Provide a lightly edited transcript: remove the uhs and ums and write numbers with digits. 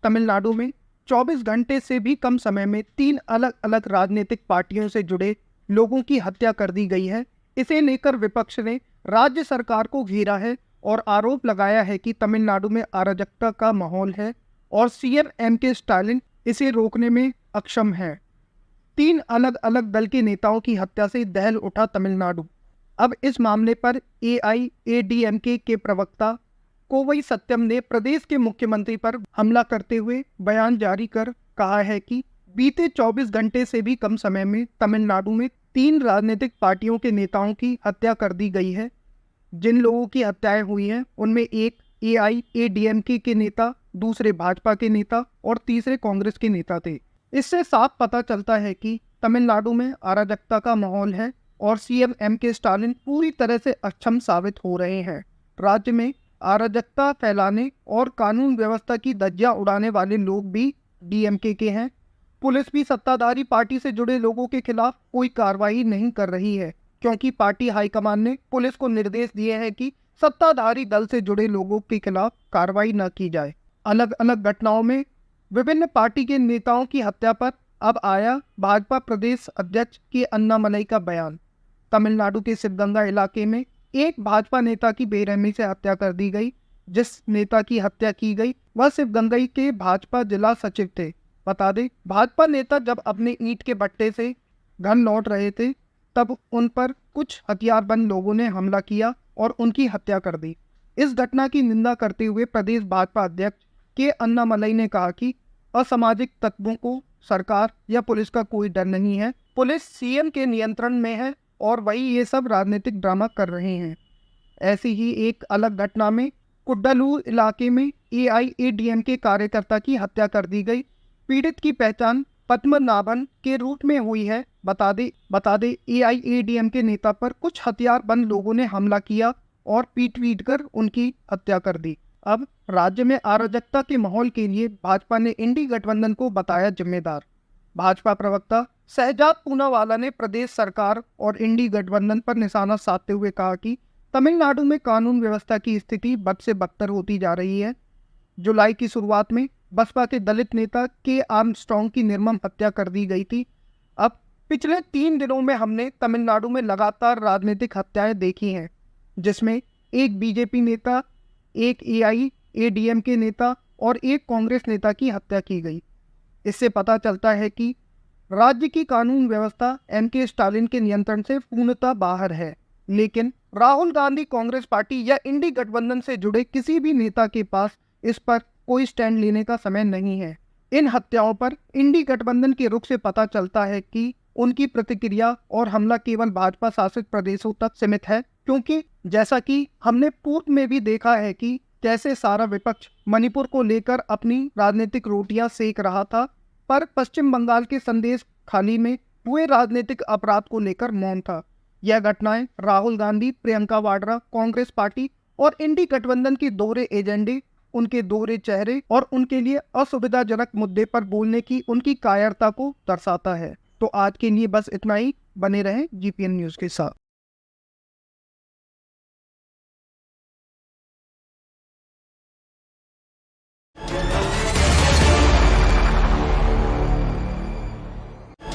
तमिलनाडु में 24 घंटे से भी कम समय में 3 अलग अलग राजनीतिक पार्टियों से जुड़े लोगों की हत्या कर दी गई है। इसे लेकर विपक्ष ने राज्य सरकार को घेरा है और आरोप लगाया है कि तमिलनाडु में अराजकता का माहौल है और सीएम एमके स्टालिन इसे रोकने में अक्षम है। 3 अलग अलग दल के नेताओं की हत्या से दहल उठा तमिलनाडु। अब इस मामले पर एआईएडीएमके के प्रवक्ता कोवई सत्यम ने प्रदेश के मुख्यमंत्री पर हमला करते हुए बयान जारी कर कहा है कि बीते 24 घंटे से भी कम समय में तमिलनाडु में 3 राजनीतिक पार्टियों के नेताओं की हत्या कर दी गई है। जिन लोगों की हत्याएं हुई हैं उनमें एक एआईएडीएमके के नेता, दूसरे भाजपा के नेता और तीसरे कांग्रेस के नेता थे। इससे साफ पता चलता है कि तमिलनाडु में अराजकता का माहौल है और सीएम एमके स्टालिन पूरी तरह से अक्षम साबित हो रहे हैं। राज्य में अराजकता फैलाने और कानून व्यवस्था की धज्जियां उड़ाने वाले लोग भी डीएमके के हैं। पुलिस भी सत्ताधारी पार्टी से जुड़े लोगों के खिलाफ कोई कार्रवाई नहीं कर रही है, क्योंकि पार्टी हाईकमान ने पुलिस को निर्देश दिए हैं कि सत्ताधारी दल से जुड़े लोगों के खिलाफ कार्रवाई न की जाए। अलग अलग घटनाओं में विभिन्न पार्टी के नेताओं की हत्या पर अब आया भाजपा प्रदेश अध्यक्ष के अन्नामलई का बयान। तमिलनाडु के शिवगंगा इलाके में एक भाजपा नेता की बेरहमी से हत्या कर दी गई। जिस नेता की हत्या की गई वह शिवगंगई के भाजपा जिला सचिव थे। बता दें, भाजपा नेता जब अपने ईंट के भट्टे से घर लौट रहे थे तब उन पर कुछ हथियारबंद लोगों ने हमला किया और उनकी हत्या कर दी। इस घटना की निंदा करते हुए प्रदेश भाजपा अध्यक्ष के अन्नामलई ने कहा कि असामाजिक तत्वों को सरकार या पुलिस का कोई डर नहीं है। पुलिस सीएम के नियंत्रण में है और वही ये सब राजनीतिक ड्रामा कर रहे हैं। ऐसी ही एक अलग घटना में कुड्डालूर इलाके में एआईएडीएमके कार्यकर्ता की हत्या कर दी गई। पीड़ित की पहचान पद्मनाभन के रूप में हुई है। बता दे एआईएडीएमके नेता पर कुछ हथियारबंद लोगों ने हमला किया और पीट कर उनकी हत्या कर दी। अब राज्य में अराजकता के माहौल के लिए भाजपा ने इंडी गठबंधन को बताया जिम्मेदार। भाजपा प्रवक्ता शहजाद पूनावाला ने प्रदेश सरकार और इंडी गठबंधन पर निशाना साधते हुए कहा कि तमिलनाडु में कानून व्यवस्था की स्थिति बद से बदतर होती जा रही है। जुलाई की शुरुआत में बसपा के दलित नेता के आर्मस्ट्रॉन्ग की निर्मम हत्या कर दी गई थी। अब पिछले 3 दिनों में हमने तमिलनाडु में लगातार राजनीतिक हत्याएं देखी हैं, जिसमें एक बीजेपी नेता, एक एआईएडीएमके नेता और एक कांग्रेस नेता की हत्या की गई। इससे पता चलता है कि राज्य की कानून व्यवस्था एमके स्टालिन के नियंत्रण से पूर्णतः बाहर है। लेकिन राहुल गांधी, कांग्रेस पार्टी या इंडी गठबंधन से जुड़े किसी भी नेता के पास इस पर कोई स्टैंड लेने का समय नहीं है। इन हत्याओं पर इंडी गठबंधन के रुख से पता चलता है कि उनकी प्रतिक्रिया और हमला केवल भाजपा शासित प्रदेशों तक सीमित है, क्योंकि जैसा कि हमने पूर्व में भी देखा है कि कैसे सारा विपक्ष मणिपुर को लेकर अपनी राजनीतिक रोटियां सेक रहा था, पर पश्चिम बंगाल के संदेश खाली में हुए राजनीतिक अपराध को लेकर मौन था। यह घटनाएं राहुल गांधी, प्रियंका वाड्रा, कांग्रेस पार्टी और इंडी गठबंधन के दोहरे एजेंडे, उनके दोहरे चेहरे और उनके लिए असुविधाजनक मुद्दे पर बोलने की उनकी कायरता को दर्शाता है। तो आज के लिए बस इतना ही। बने रहें जीपीएन न्यूज के साथ।